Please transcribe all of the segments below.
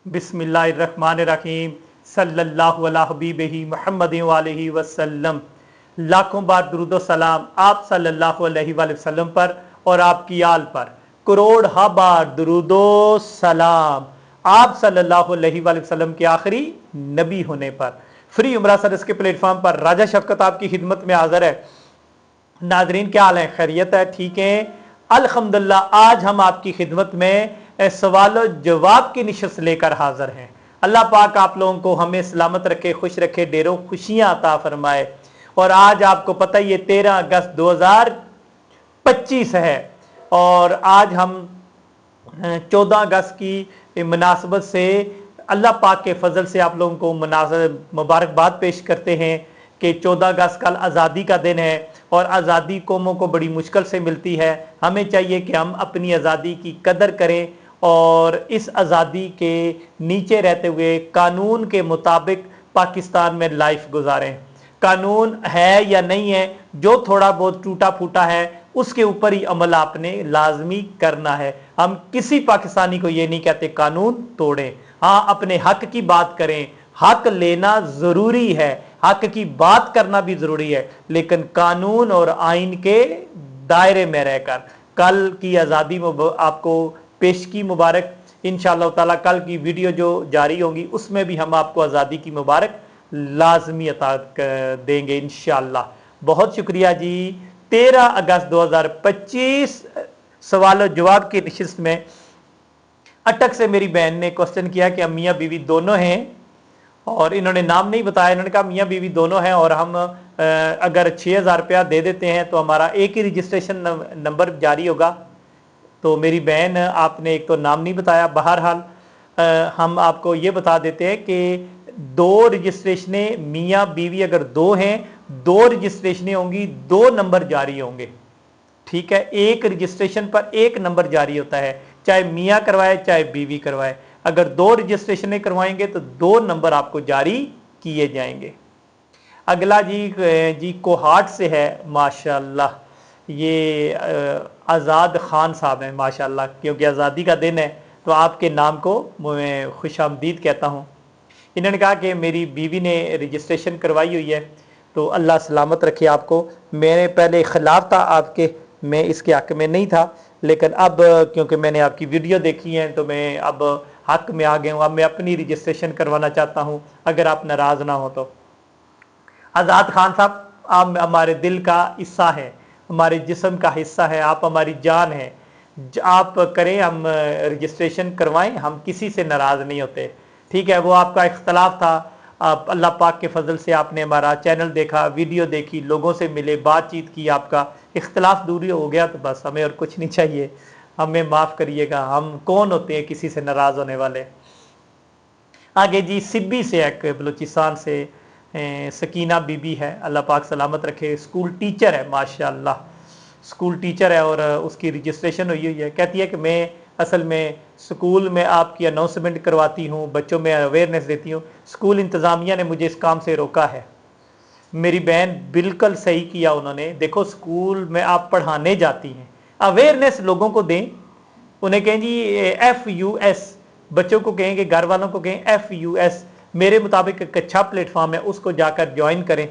बिस्मिल्लाहिर्रहमानिर्रहीम सल्लल्लाहु अला हबीबिही मुहम्मद वालिही वसल्लम। लाखों बार दुरूद व सलाम आप सल्लल्लाहु अलैहि वसल्लम पर और आपकी आल पर। करोड़ हा बार दुरूद व सलाम आप सल्लल्लाहु अलैहि वसल्लम के आखिरी नबी होने पर। फ्री उमरा सर्विस के प्लेटफॉर्म पर राजा शफकत आपकी खिदमत में हाजिर है। नाजरीन क्या हाल है? खैरियत है? ठीक है अल्हम्दुलिल्लाह। आज हम आपकी खिदमत में सवाल जवाब की निशस्त लेकर हाजिर हैं। अल्लाह पाक आप लोगों को हमें सलामत रखे, खुश रखे, ढेरों खुशियां अता फरमाए। और आज आपको पता ही है 13 अगस्त 2025 है और आज हम 14 अगस्त की मुनासबत से अल्लाह पाक के फजल से आप लोगों को मुबारकबाद पेश करते हैं कि 14 अगस्त कल आज़ादी का दिन है और आज़ादी कौमों को बड़ी मुश्किल से मिलती है। हमें चाहिए कि हम अपनी आज़ादी की कदर करें और इस आज़ादी के नीचे रहते हुए कानून के मुताबिक पाकिस्तान में लाइफ गुजारें। कानून है या नहीं है, जो थोड़ा बहुत टूटा फूटा है उसके ऊपर ही अमल आपने लाजमी करना है। हम किसी पाकिस्तानी को ये नहीं कहते कानून तोड़ें, हाँ अपने हक की बात करें। हक लेना जरूरी है, हक की बात करना भी जरूरी है, लेकिन कानून और आइन के दायरे में रहकर। कल की आज़ादी आपको पेशगी मुबारक। इंशाअल्लाह ताला कल की वीडियो जो जारी होगी उसमें भी हम आपको आज़ादी की मुबारक लाजमी अता देंगे इंशाअल्लाह। बहुत शुक्रिया जी। 13 अगस्त 2025 सवाल जवाब की नशिस्त में अटक से मेरी बहन ने क्वेश्चन किया कि हम मियाँ बीवी दोनों हैं और इन्होंने नाम नहीं बताया। इन्होंने कहा मियाँ बीवी दोनों हैं और हम अगर 6,000 रुपया दे देते हैं तो हमारा एक ही रजिस्ट्रेशन नंबर जारी होगा। तो मेरी बहन आपने एक तो नाम नहीं बताया। बहरहाल हम आपको ये बता देते हैं कि 2 रजिस्ट्रेशनें, मियाँ बीवी अगर 2 हैं 2 रजिस्ट्रेशनें होंगी, 2 नंबर जारी होंगे। ठीक है, एक रजिस्ट्रेशन पर एक नंबर जारी होता है, चाहे मियाँ करवाए चाहे बीवी करवाए। अगर 2 रजिस्ट्रेशनें करवाएंगे तो 2 नंबर आपको जारी किए जाएंगे। अगला जी कोहाट से है माशाल्लाह, ये आज़ाद खान साहब हैं माशाल्लाह। क्योंकि आज़ादी का दिन है तो आपके नाम को मैं खुश आमदीद कहता हूँ। इन्होंने कहा कि मेरी बीवी ने रजिस्ट्रेशन करवाई हुई है तो अल्लाह सलामत रखे आपको। मेरे पहले खिलाफ था आपके, मैं इसके हक में नहीं था, लेकिन अब क्योंकि मैंने आपकी वीडियो देखी है तो मैं अब हक में आ गया हूँ। अब मैं अपनी रजिस्ट्रेशन करवाना चाहता हूँ, अगर आप नाराज़ ना हो तो। आज़ाद खान साहब, आप हमारे दिल का हिस्सा है, हमारे जिस्म का हिस्सा है, आप हमारी जान है। आप करें, हम रजिस्ट्रेशन करवाएं, हम किसी से नाराज़ नहीं होते। ठीक है, वो आपका इख्तलाफ था, आप अल्लाह पाक के फजल से आपने हमारा चैनल देखा, वीडियो देखी, लोगों से मिले, बातचीत की, आपका इख्तलाफ दूरी हो गया तो बस हमें और कुछ नहीं चाहिए। हमें माफ़ करिएगा, हम कौन होते हैं किसी से नाराज़ होने वाले। आगे जी सिब्बी से एक बलूचिस्तान से सकीना बीबी है, अल्लाह पाक सलामत रखे। स्कूल टीचर है माशाल्लाह, स्कूल टीचर है और उसकी रजिस्ट्रेशन हुई है। कहती है कि मैं असल में स्कूल में आपकी अनाउंसमेंट करवाती हूँ, बच्चों में अवेयरनेस देती हूँ, स्कूल इंतज़ामिया ने मुझे इस काम से रोका है। मेरी बहन बिल्कुल सही किया उन्होंने। देखो, स्कूल में आप पढ़ाने जाती हैं, अवेयरनेस लोगों को दें। उन्हें कहें जी FUS, बच्चों को कहेंगे, घर वालों को कहें FUS। मेरे मुताबिक एक अच्छा प्लेटफॉर्म है, उसको जाकर ज्वाइन करें।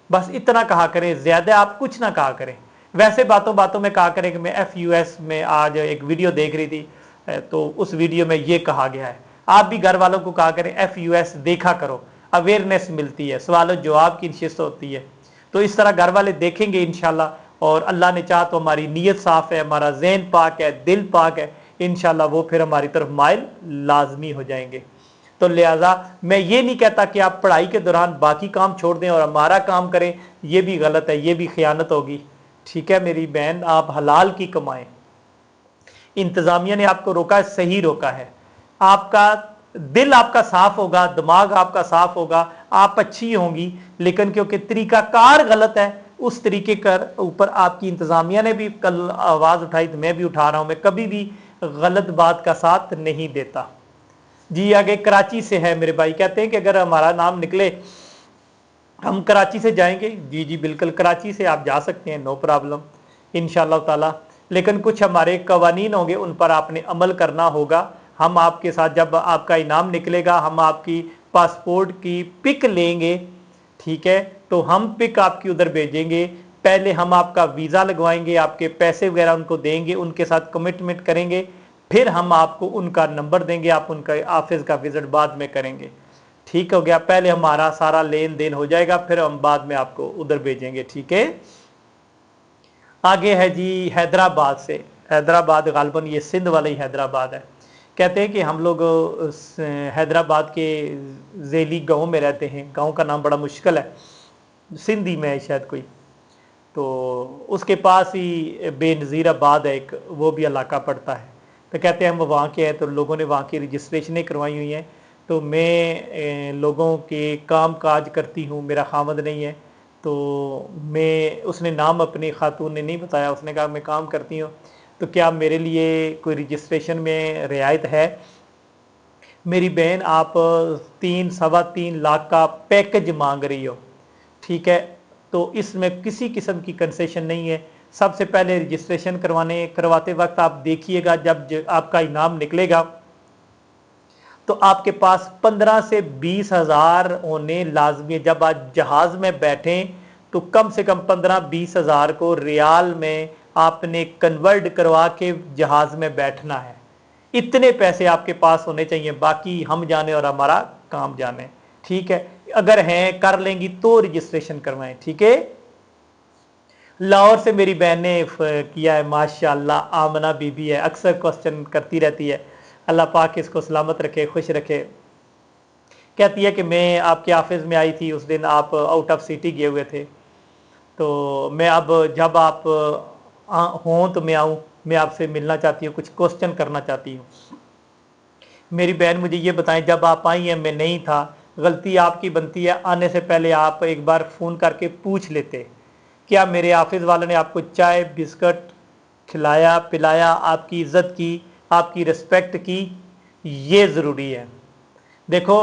बस इतना कहा करें, ज़्यादा आप कुछ ना कहा करें। वैसे बातों बातों में कहा करें कि मैं FUS में आज एक वीडियो देख रही थी तो उस वीडियो में ये कहा गया है। आप भी घर वालों को कहा करें FUS देखा करो, अवेयरनेस मिलती है, सवाल जवाब की नशिस्त होती है। तो इस तरह घर वाले देखेंगे इंशाल्लाह, और अल्लाह ने चाहा तो हमारी नीयत साफ़ है, हमारा जहन पाक है, दिल पाक है, इंशाल्लाह वो फिर हमारी तरफ माइल लाजमी हो जाएंगे। तो लिहाजा मैं ये नहीं कहता कि आप पढ़ाई के दौरान बाकी काम छोड़ दें और हमारा काम करें, ये भी गलत है, ये भी खयानत होगी। ठीक है मेरी बहन, आप हलाल की कमाएं। इंतज़ामिया ने आपको रोका है, सही रोका है। आपका दिल आपका साफ होगा, दिमाग आपका साफ होगा, आप अच्छी होंगी, लेकिन क्योंकि तरीकाकार गलत है, उस तरीके कर ऊपर आपकी इंतज़ामिया ने भी कल आवाज़ उठाई तो मैं भी उठा रहा हूँ। मैं कभी भी गलत बात का साथ नहीं देता जी। आगे कराची से है मेरे भाई, कहते हैं कि अगर हमारा नाम निकले हम कराची से जाएंगे। जी जी बिल्कुल, कराची से आप जा सकते हैं, नो प्रॉब्लम इंशाअल्लाह ताला। लेकिन कुछ हमारे कवानीन होंगे, उन पर आपने अमल करना होगा। हम आपके साथ जब आपका इनाम निकलेगा हम आपकी पासपोर्ट की पिक लेंगे, ठीक है, तो हम पिक आपकी उधर भेजेंगे। पहले हम आपका वीज़ा लगवाएंगे, आपके पैसे वगैरह उनको देंगे, उनके साथ कमिटमेंट करेंगे, फिर हम आपको उनका नंबर देंगे, आप उनका ऑफिस का विजिट बाद में करेंगे। ठीक हो गया, पहले हमारा सारा लेन देन हो जाएगा, फिर हम बाद में आपको उधर भेजेंगे। ठीक है, आगे है जी हैदराबाद से। हैदराबाद गालबन ये सिंध वाला ही हैदराबाद है। कहते हैं कि हम लोग हैदराबाद के जेली गांव में रहते हैं, गांव का नाम बड़ा मुश्किल है, सिंधी में है शायद कोई, तो उसके पास ही बेनज़ीराबाद है एक, वो भी इलाका पड़ता है। तो कहते हैं हम वहाँ के हैं, तो लोगों ने वहाँ की रजिस्ट्रेशनें करवाई हुई हैं। तो मैं लोगों के काम काज करती हूँ, मेरा खामद नहीं है, तो मैं, उसने नाम अपनी खातून ने नहीं बताया, उसने कहा मैं काम करती हूँ, तो क्या मेरे लिए कोई रजिस्ट्रेशन में रियायत है? मेरी बहन आप 3-3.25 लाख का पैकेज मांग रही हो, ठीक है, तो इसमें किसी किस्म की कंसेशन नहीं है। सबसे पहले रजिस्ट्रेशन करवाते वक्त आप देखिएगा, जब आपका इनाम निकलेगा तो आपके पास 15 से 20 हज़ार होने लाजमी है। जब आप जहाज में बैठें तो कम से कम 15-20 हज़ार को रियाल में आपने कन्वर्ट करवा के जहाज में बैठना है। इतने पैसे आपके पास होने चाहिए, बाकी हम जाने और हमारा काम जाने। ठीक है, अगर हैं कर लेंगी तो रजिस्ट्रेशन करवाएं। ठीक है, लाहौर से मेरी बहन ने किया है, माशाअल्लाह, आमना बीबी है, अक्सर क्वेश्चन करती रहती है, अल्लाह पाक इसको सलामत रखे, खुश रखे। कहती है कि मैं आपके ऑफिस में आई थी, उस दिन आप आउट ऑफ सिटी गए हुए थे, तो मैं अब जब आप हों तो मैं आऊँ, मैं आपसे मिलना चाहती हूँ, कुछ क्वेश्चन करना चाहती हूँ। मेरी बहन मुझे ये बताएं, जब आप आई हैं मैं नहीं था, गलती आपकी बनती है, आने से पहले आप एक बार फ़ोन करके पूछ लेते, क्या मेरे ऑफिस वालों ने आपको चाय बिस्किट खिलाया पिलाया, आपकी इज्जत की, आपकी रिस्पेक्ट की? ये ज़रूरी है। देखो,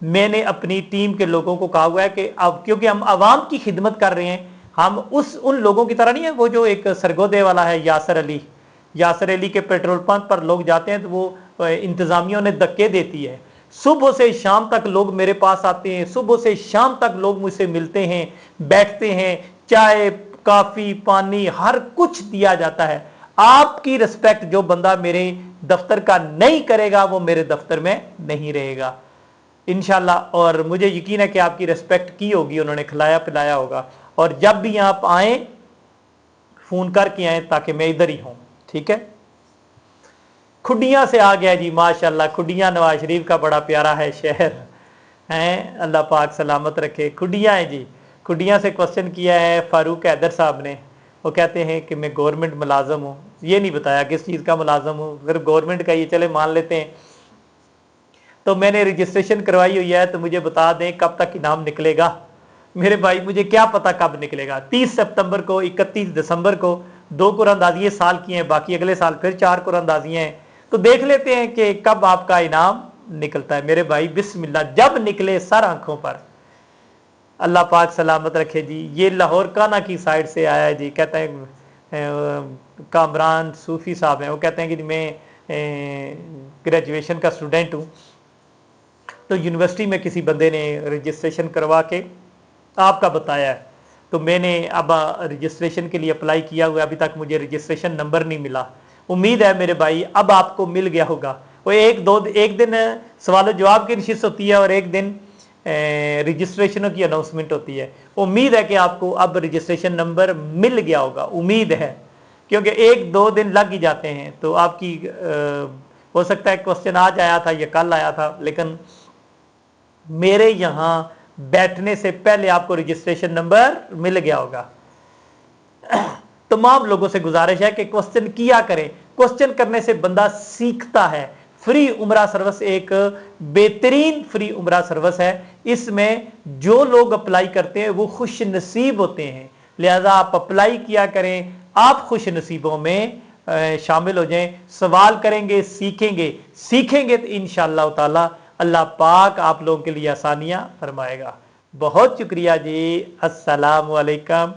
मैंने अपनी टीम के लोगों को कहा हुआ है कि अब क्योंकि हम आवाम की खिदमत कर रहे हैं, हम उन लोगों की तरह नहीं है, वो जो एक सरगोदे वाला है यासर अली के पेट्रोल पंप पर लोग जाते हैं तो वो इंतजामिया ने धक्के देती है। सुबह से शाम तक लोग मेरे पास आते हैं, सुबह से शाम तक लोग मुझसे मिलते हैं, बैठते हैं, चाय काफ़ी पानी हर कुछ दिया जाता है। आपकी रिस्पेक्ट जो बंदा मेरे दफ्तर का नहीं करेगा वो मेरे दफ्तर में नहीं रहेगा इंशाल्लाह। और मुझे यकीन है कि आपकी रिस्पेक्ट की होगी, उन्होंने खिलाया पिलाया होगा। और जब भी आप आए फोन करके आए ताकि मैं इधर ही हूं। ठीक है, खुडियां से आ गया जी, माशाल्लाह, खुडियां नवाज शरीफ का बड़ा प्यारा है शहर है, अल्लाह पाक सलामत रखे। खुडियां है जी, खुडियां से क्वेश्चन किया है फारूक हैदर साहब ने। वो कहते हैं कि मैं गवर्नमेंट मुलाजम हूँ, ये नहीं बताया किस चीज़ का मुलाजम हूँ, अगर गवर्नमेंट का ये चले मान लेते हैं। तो मैंने रजिस्ट्रेशन करवाई हुई है, तो मुझे बता दें कब तक इनाम निकलेगा। मेरे भाई मुझे क्या पता कब निकलेगा, 30 सितंबर को, 31 दिसंबर को 2 कुरानदाजियाँ साल की हैं, बाकी अगले साल फिर 4 कुरानदाजियाँ हैं। तो देख लेते हैं कि कब आपका इनाम निकलता है। मेरे भाई बिस्मिल्लाह, जब निकले सर आंखों पर, अल्लाह पाक सलामत रखे जी। ये लाहौर काना की साइड से आया है जी, कहते हैं कामरान सूफी साहब हैं, वो कहते हैं कि मैं ग्रेजुएशन का स्टूडेंट हूँ, तो यूनिवर्सिटी में किसी बंदे ने रजिस्ट्रेशन करवा के आपका बताया है, तो मैंने अब रजिस्ट्रेशन के लिए अप्लाई किया हुआ, अभी तक मुझे रजिस्ट्रेशन नंबर नहीं मिला। उम्मीद है मेरे भाई अब आपको मिल गया होगा। वो एक दिन सवाल जवाब की नशिस्त होती है और एक दिन रजिस्ट्रेशनों की अनाउंसमेंट होती है। उम्मीद है कि आपको अब रजिस्ट्रेशन नंबर मिल गया होगा, उम्मीद है, क्योंकि 1-2 दिन लग ही जाते हैं। तो आपकी हो सकता है क्वेश्चन आज आया था या कल आया था, लेकिन मेरे यहाँ बैठने से पहले आपको रजिस्ट्रेशन नंबर मिल गया होगा। तमाम लोगों से गुजारिश है कि क्वेश्चन किया करें, क्वेश्चन करने से बंदा सीखता है। फ्री उम्रा सर्विस एक बेहतरीन फ्री उम्रा सर्विस है, इसमें जो लोग अप्लाई करते हैं वो खुश नसीब होते हैं, लिहाजा आप अप्लाई किया करें, आप खुश नसीबों में शामिल हो जाएं। सवाल करेंगे, सीखेंगे तो इंशाअल्लाह ताला अल्लाह पाक आप लोगों के लिए आसानियां फरमाएगा। बहुत शुक्रिया जी, अस्सलाम वालेकुम।